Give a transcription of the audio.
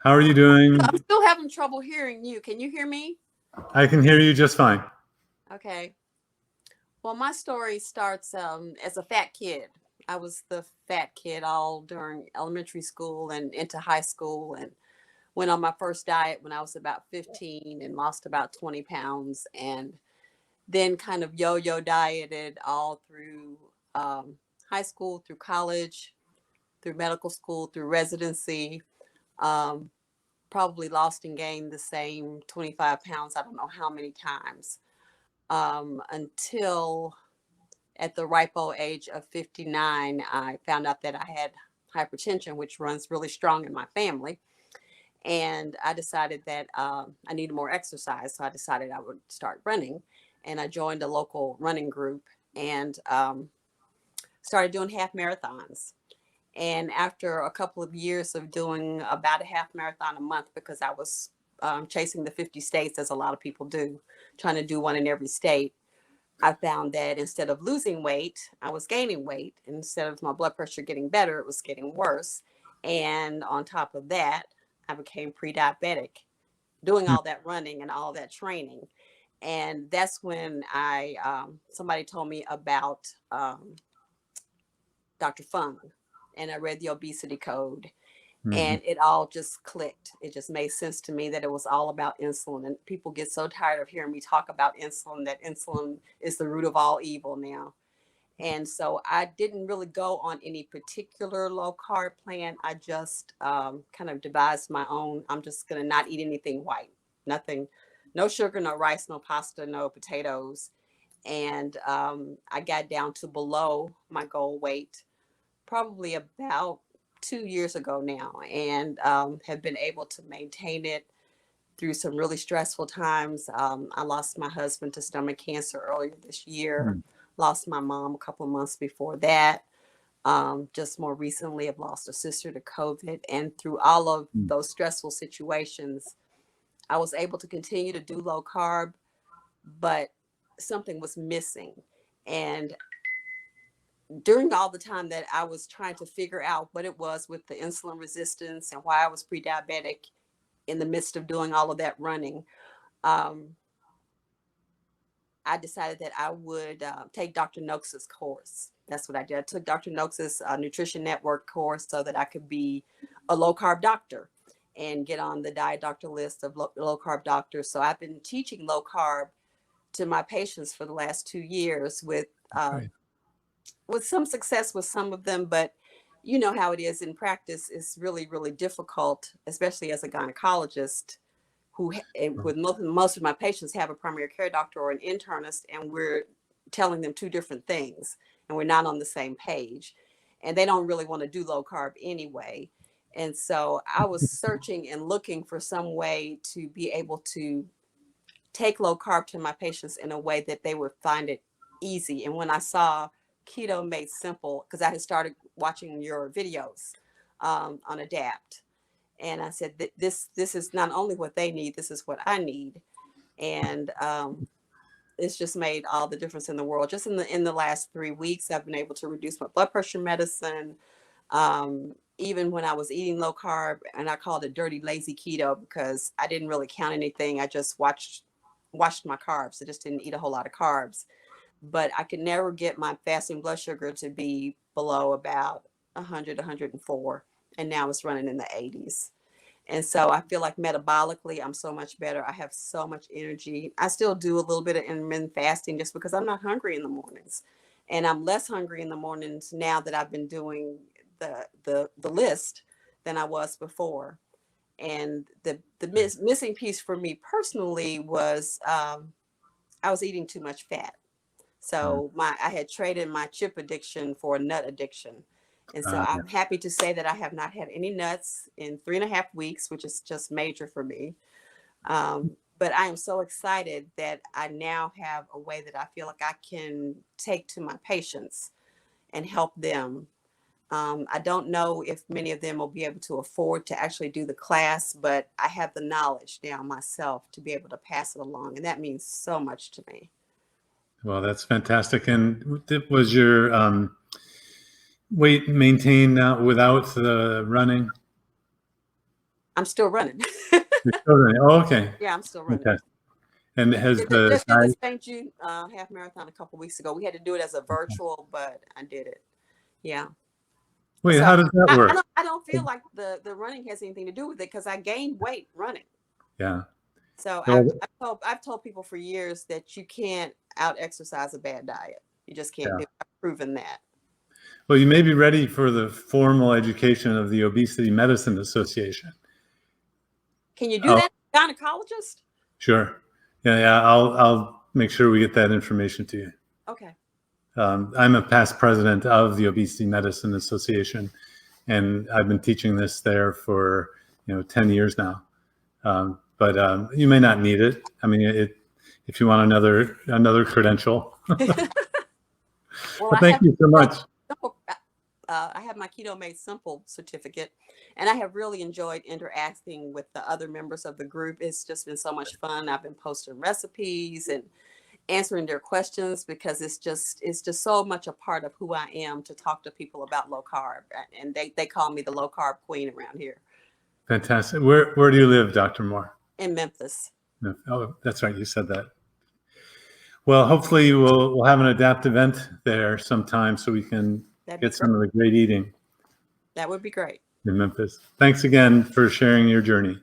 How are you I'm doing? still having trouble hearing you. Can you hear me? I can hear you just fine. Okay. Well, my story starts as a fat kid. I was the fat kid all during elementary school and into high school, and went on my first diet when I was about 15 and lost about 20 pounds, and then kind of yo yo dieted all through high school, through college, through medical school, through residency. Um, Probably lost and gained the same 25 pounds, I don't know how many times, until at the ripe old age of 59, I found out that I had hypertension, which runs really strong in my family. And I decided that I needed more exercise. So I decided I would start running. And I joined a local running group and started doing half marathons. And after a couple of years of doing about a half marathon a month, because I was chasing the 50 states, as a lot of people do, trying to do one in every state, I found that instead of losing weight, I was gaining weight. Instead of my blood pressure getting better, it was getting worse. And on top of that, I became pre diabetic doing Hmm. all that running and all that training. And that's when somebody told me about Dr. Fung, and I read the obesity code, Mhm. and it all just clicked. It just made sense to me that it was all about insulin. And people get so tired of hearing me talk about insulin, that insulin is the root of all evil now. And so I didn't really go on any particular low carb plan. I just kind of devised my own. I'm just going to not eat anything white, nothing, no sugar, no rice, no pasta, no potatoes. And I got down to below my goal weight probably about 2 years ago now, and have been able to maintain it through some really stressful times. I lost my husband to stomach cancer earlier this year, Mm. lost my mom a couple of months before that. Just more recently, I've lost a sister to COVID. And through all of Mm. those stressful situations, I was able to continue to do low carb, but something was missing. And during all the time that I was trying to figure out what it was with the insulin resistance and why I was pre diabetic in the midst of doing all of that running, um, I decided that I would take Dr. Noakes's course. That's what I did. I took Dr. Noakes's Nutrition Network course so that I could be a low carb doctor and get on the diet doctor list of low carb doctors. So I've been teaching low carb to my patients for the last 2 years uh, Great. with some success with some of them, but you know how it is in practice. It's really, really difficult, especially as a gynecologist who with most of my patients have a primary care doctor or an internist, and we're telling them two different things, and we're not on the same page, and they don't really want to do low carb anyway. And so I was searching and looking for some way to be able to take low carb to my patients in a way that they would find it easy. And when I saw keto made simple, because I had started watching your videos on Adapt, and I said that this is not only what they need, this is what I need. And it's just made all the difference in the world. Just in the last 3 weeks, I've been able to reduce my blood pressure medicine. Even when I was eating low carb, and I called it dirty lazy keto because I didn't really count anything. I just watched my carbs. I just didn't eat a whole lot of carbs. But I could never get my fasting blood sugar to be below about 100, 104, and now it's running in the 80s. And so I feel like metabolically, I'm so much better. I have so much energy. I still do a little bit of intermittent fasting just because I'm not hungry in the mornings. And I'm less hungry in the mornings now that I've been doing the list than I was before. And the missing piece for me personally was I was eating too much fat. Mm. So I had traded my chip addiction for a nut addiction. And so Yeah. I'm happy to say that I have not had any nuts in 3.5 weeks, which is just major for me. But I am so excited that I now have a way that I feel like I can take to my patients and help them. I don't know if many of them will be able to afford to actually do the class, but I have the knowledge now myself to be able to pass it along. And that means so much to me. Well, that's fantastic. And was your weight maintained without the running? I'm still running. You're still running. Oh, okay. Yeah, I'm still running. Fantastic. And has Just the did the guy, St. Jude half marathon a couple weeks ago. We had to do it as a virtual, but I did it. Yeah. wait, So how does that work? I don't feel like the running has anything to do with it because I gained weight running. Yeah. So Well, I've told people for years that you can't out exercise a bad diet. You just can't yeah. do it. I've proven that. Well, you may be ready for the formal education of the Obesity Medicine Association. Can you do Oh, that, gynecologist? sure. Yeah. I'll make sure we get that information to you. Okay. I'm a past president of the Obesity Medicine Association, and I've been teaching this there for 10 years now. But you may not need it. I mean, if you want another credential. Well, Well, thank you so much. I have my Keto Made Simple certificate, and I have really enjoyed interacting with the other members of the group. It's just been so much fun. I've been posting recipes and answering their questions because it's just so much a part of who I am to talk to people about low carb, and they call me the low carb queen around here Fantastic. Where do you live, Dr. Moore? in Memphis. No. Oh, that's right. You said that. Well, hopefully we'll have an adapt event there sometime so we can get some of the great eating That would be great. in Memphis. Thanks again for sharing your journey.